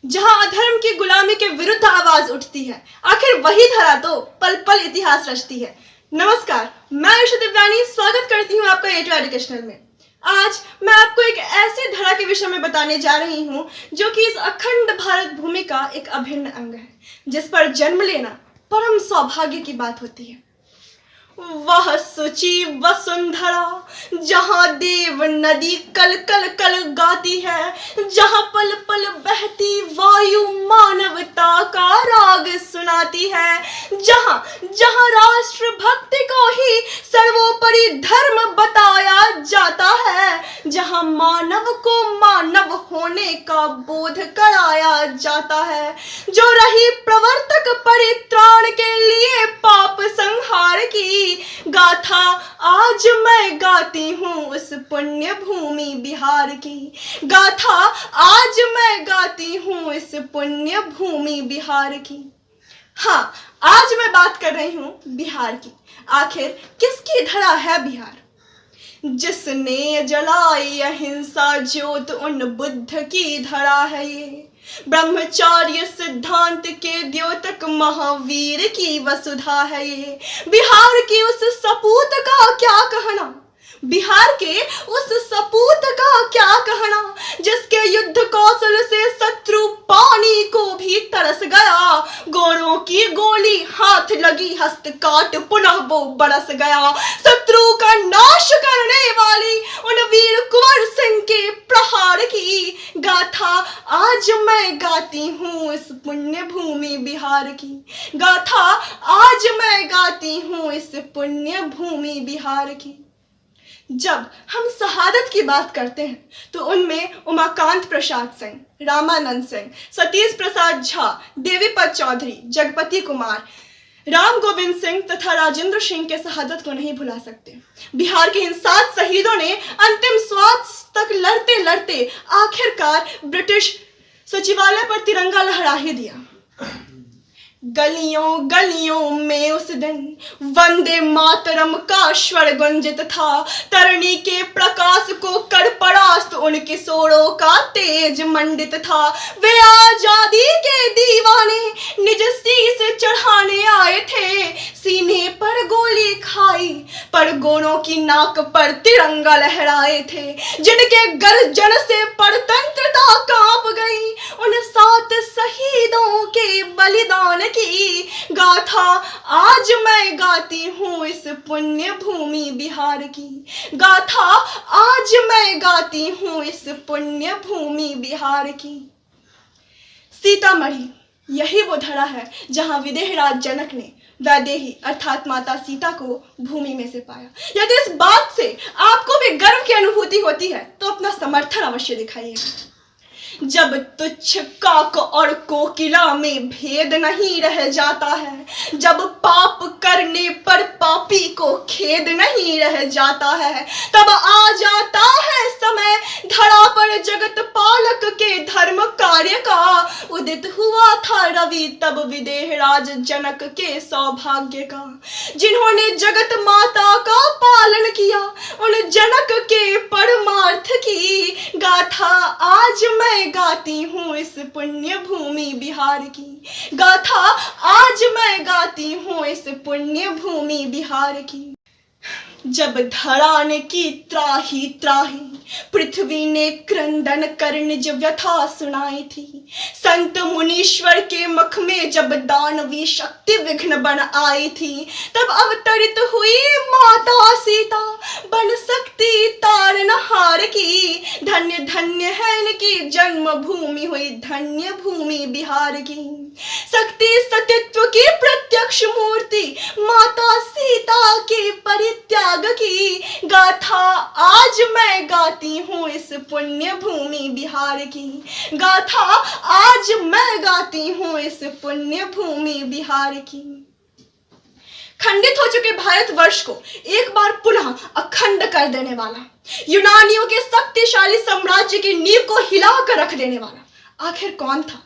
जहां अधर्म की गुलामी के विरुद्ध आवाज उठती है, आखिर वही धरा तो पल पल इतिहास रचती है। नमस्कार, मैं आयुषा दिव्यानी स्वागत करती हूँ आपका ए टू एजुकेशनल में। आज मैं आपको एक ऐसी धरा के विषय में बताने जा रही हूँ जो कि इस अखंड भारत भूमि का एक अभिन्न अंग है, जिस पर जन्म लेना परम सौभाग्य की बात होती है। वह सुची वसुंधरा जहाँ देव नदी कल कल कल गाती है, जहाँ पल पल बहती वायु मानवता का राग सुनाती है, जहाँ जहाँ राष्ट्र भक्ति को ही सर्वोपरि धर्म बताया जाता है, जहाँ मानव को मानव होने का बोध कराया जाता है, जो रही प्रवर्तक परित्राण के लिए पाप संहार की गाथा आज मैं गाती हूँ उस पुण्य भूमि बिहार की। गाथा आज मैं गाती हूँ इस पुण्य भूमि बिहार की। हाँ, आज मैं बात कर रही हूँ बिहार की। आखिर किसकी धरा है बिहार? जिसने जलाई अहिंसा ज्योत उन बुद्ध की धरा है ये। ब्रह्मचार्य सिद्धांत के द्योतक महावीर की वसुधा है ये। बिहार की उस सपूत का क्या कहना, बिहार के उस सपूत का क्या कहना, जिसके युद्ध कौशल से शत्रु पानी को भी तरस गया। गोरों की गोली हाथ लगी हस्त काट पुनः वो बरस गया। शत्रु का नाश करने वाली उन वीर कुंवर सिंह के प्रहार की गाथा आज मैं गाती हूँ इस पुण्य भूमि बिहार की। गाथा आज मैं गाती हूँ इस पुण्य भूमि बिहार की। जब हम शहादत की बात करते हैं तो उनमें उमाकांत प्रसाद सिंह, रामानंद सिंह, सतीश प्रसाद झा, देवीपत चौधरी, जगपति कुमार, राम गोविंद सिंह तथा राजेंद्र सिंह के शहादत को नहीं भुला सकते। बिहार के इन 7 शहीदों ने अंतिम श्वास तक लड़ते लड़ते आखिरकार ब्रिटिश सचिवालय पर तिरंगा लहरा ही दिया। गलियों गलियों में उस दिन वंदे मातरम का स्वर गुंजित था। तरणी के प्रकाश को कर परास्त उन किशोरों का तेज मंडित था। वे आजादी के दीवाने निज शीश चढ़ाने आए थे। सीने पर गोली खाई पर गोरों की नाक पर तिरंगा लहराए थे। जिनके गर्जन से परतंत्रता कांप गई, उन 7 शहीदों के बलिदान की गाथा आज मैं गाती हूँ इस पुण्य भूमि बिहार की। गाथा आज मैं गाती हूँ इस पुण्य भूमि बिहार की। सीतामढ़ी यही वो धरा है जहाँ विदेहराज जनक ने वैदेही अर्थात माता सीता को भूमि में से पाया। यदि इस बात से आपको भी गर्व की अनुभूति होती है तो अपना समर्थन अवश्य दिखाइएगा। जब तुच्छ काक और कोकिला में भेद नहीं रह जाता है, जब पाप करने पर पापी को खेद नहीं रह जाता है, तब आ जाता है समय धरा पर जगत पालक के धर्म कार्य का। उदित हुआ था रवि तब विदेहराज जनक के सौभाग्य का। जिन्होंने जगत माता का पालन किया, उन जनक के परमार्थ की गाथा आज मैं गाती हूँ इस पुण्य भूमि बिहार की। गाथा आज मैं गाती हूँ इस पुण्य भूमि बिहार की। जब धरा ने की त्राही त्राही, पृथ्वी ने क्रंदन कर निज व्यथा सुनाई थी। संत मुनीश्वर के मुख में जब दानवी शक्ति विघ्न बन आई थी, तब अवतरित हुई माता सीता बन सकती तारनहार की। धन्य धन्य है इनकी जन्म भूमि हुई धन्य भूमि बिहार की। शक्ति सतित्व की प्रत्यक्ष मूर्ति माता सीता के परित्याग की गाथा आज मैं गाती हूँ इस पुण्य भूमि बिहार की। गाथा आज मैं गाती हूँ इस पुण्य भूमि बिहार की। खंडित हो चुके भारतवर्ष को एक बार पुनः अखंड कर देने वाला, यूनानियों के शक्तिशाली साम्राज्य की नींव को हिलाकर रख देने वाला आखिर कौन था?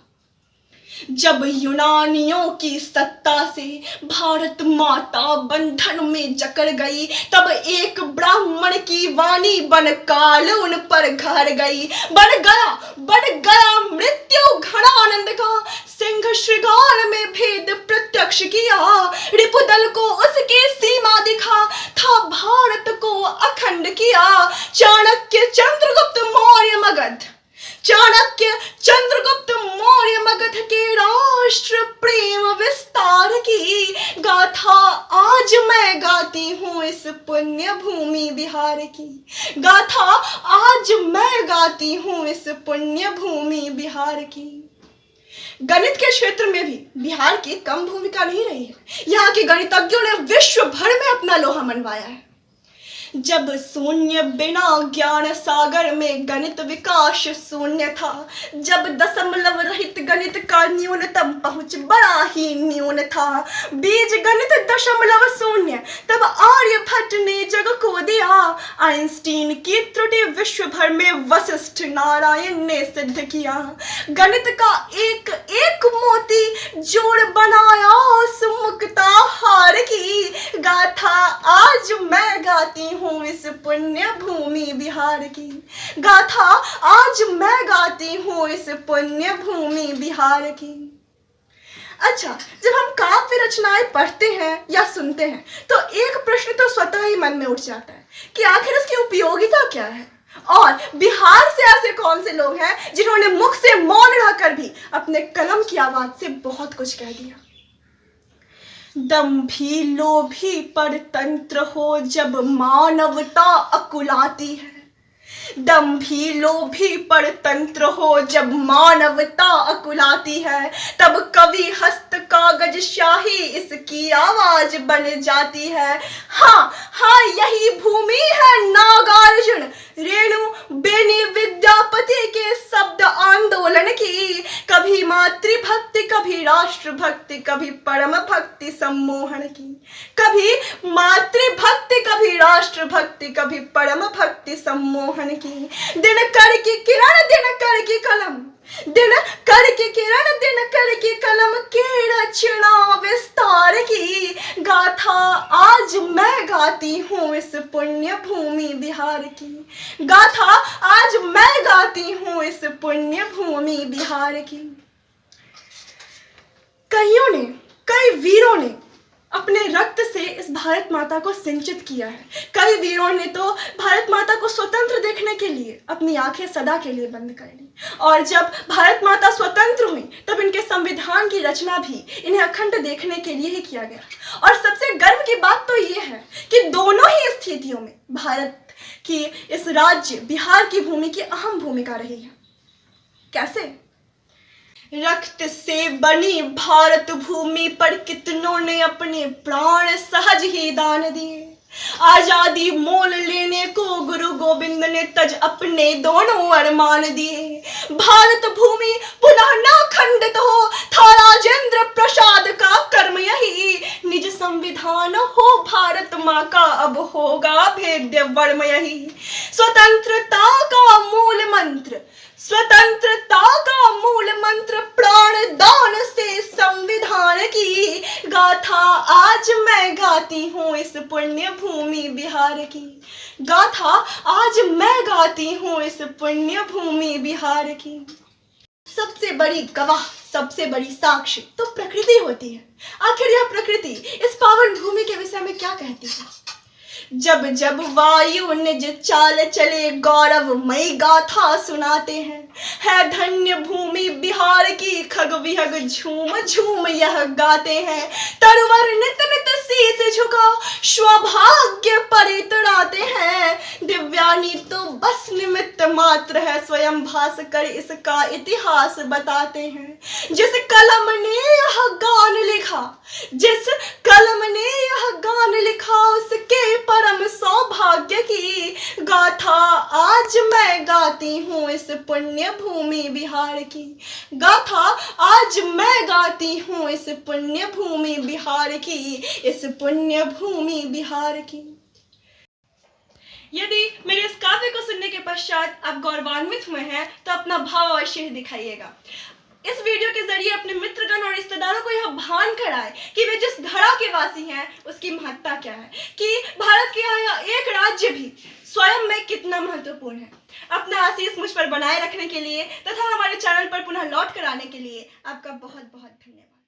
जब यूनानियों की सत्ता से भारत माता बंधन में जकड़ गई, तब एक ब्राह्मण की वाणी बन काल उन पर घर गई। बन गया मृत्यु घड़ा आनंद का, सिंह श्रृगाल में भेद प्रत्यक्ष किया, रिपुदल को उसकी सीमा दिखा, था भारत को अखंड किया। चाणक्य चंद्रगुप्त मौर्य मगध, चाणक्य चंद्रगुप्त मौर्य मगध के राष्ट्र प्रेम विस्तार की गाथा आज मैं गाती हूँ इस पुण्य भूमि बिहार की। गाथा आज मैं गाती हूँ इस पुण्य भूमि बिहार की। गणित के क्षेत्र में भी बिहार की कम भूमिका नहीं रही है। यहाँ के गणितज्ञों ने विश्व भर में अपना लोहा मनवाया है। जब शून्य बिना ज्ञान सागर में गणित विकास शून्य था, जब दशमलव रहित गणित का न्यूनतम पहुंच बड़ा ही न्यून था, बीज गणित दशमलव शून्य, तब आर्यभट्ट ने जग को दिया। आइंस्टीन की त्रुटि विश्व भर में वशिष्ठ नारायण ने सिद्ध किया। गणित का एक एक मोती जोड़ बनाया उस मुक्ता हार की गाथा आज मैं गाती हूँ इस पुण्य भूमि बिहार की। गाथा आज मैं गाती हूँ इस पुण्य भूमि बिहार की। अच्छा, जब हम काव्य रचनाएं पढ़ते हैं या सुनते हैं तो एक प्रश्न तो स्वतः ही मन में उठ जाता है कि आखिर इसकी उपयोगिता क्या है, और बिहार से ऐसे कौन से लोग हैं जिन्होंने मुख से मौन रहकर भी अपने कलम की आवाज से बहुत कुछ कह दिया। दंभी लोभी परतंत्र हो जब मानवता अकुलाती है, दंभी लोभी परतंत्र हो जब मानवता अकुलाती है, तब कवि हस्त कागज शाही इसकी आवाज बन जाती है। हाँ हाँ, यही भूमि है नागार्जुन रेणु बेनी विद्यापति के शब्द आंदोलन की। कभी मातृभक्ति, कभी राष्ट्रभक्ति, कभी परम भक्ति सम्मोहन की। कभी मातृभक्ति, कभी राष्ट्रभक्ति, कभी परम भक्ति सम्मोहन की। दिन कर की किरण, दिन कर की कलम, दिन कर की किरण, दिन कर की कलम के रचना विस्तार की गाथा आज मैं गाती हूँ इस पुण्य भूमि बिहार की। गाथा आज मैं गाती हूँ इस पुण्य भूमि बिहार की। कईयों ने, कई वीरों ने अपने रक्त से इस भारत माता को सिंचित किया है। कई वीरों ने तो भारत माता को स्वतंत्र देखने के लिए अपनी आंखें सदा के लिए बंद कर ली, और जब भारत माता स्वतंत्र हुई तब इनके संविधान की रचना भी इन्हें अखंड देखने के लिए ही किया गया। और सबसे गर्व की बात तो ये है कि दोनों ही स्थितियों में भारत की इस राज्य बिहार की भूमि की अहम भूमिका रही है। कैसे? रक्त से बनी भारत भूमि पर कितनों ने अपने प्राण सहज ही दान दिए। आजादी मोल लेने को गुरु गोविंद ने तज अपने दोनों अरमान दिए। भारत भूमि पुनः न खंडित हो था राजेंद्र प्रसाद का कर्म यही। निज संविधान हो भारत माँ का अब होगा भेद्य वर्म यही। स्वतंत्रता का मूल मंत्र, स्वतंत्रता का मूल मंत्र प्राण दान से संविधान की गाथा आज मैं गाती हूँ इस पुण्य भूमि बिहार की। गाथा आज मैं गाती हूँ इस पुण्य भूमि बिहार की। सबसे बड़ी गवाह, सबसे बड़ी साक्षी तो प्रकृति होती है। आखिर यह प्रकृति इस पावन भूमि के विषय में क्या कहती है? जब जब वायु निज चाल चले गौरवमयी गाथा सुनाते हैं। है धन्य भूमि बिहार की, खग विहग झूम झूम यह गाते हैं। तरवर नित नित शीस झुका स्वभाग्य परितराते हैं। दिव्यानी तो बस निमित्त मात्र है, स्वयं भास कर इसका इतिहास बताते हैं। जिस कलम ने यह गान लिखा, जिस कलम ने यह गान लिखा, उसके परम सौभाग्य की गाथा आज मैं गाती हूँ इस पुण्य भूमि बिहार की। गाथा आज मैं गाती हूँ इस पुण्य भूमि बिहार की, इस पुण्य भूमि बिहार की। यदि मेरे इस काव्य को सुनने के पश्चात आप गौरवान्वित हुए हैं तो अपना भाव अवश्य दिखाइएगा। इस वीडियो के जरिए अपने मित्रगण और रिश्तेदारों को यह भान कराए कि वे जिस धरा के वासी हैं उसकी महत्ता क्या है, कि भारत के यहाँ एक राज्य भी स्वयं में कितना महत्वपूर्ण है। अपना आशीष मुझ पर बनाए रखने के लिए तथा हमारे चैनल पर पुनः लौट कर आने के लिए आपका बहुत बहुत धन्यवाद।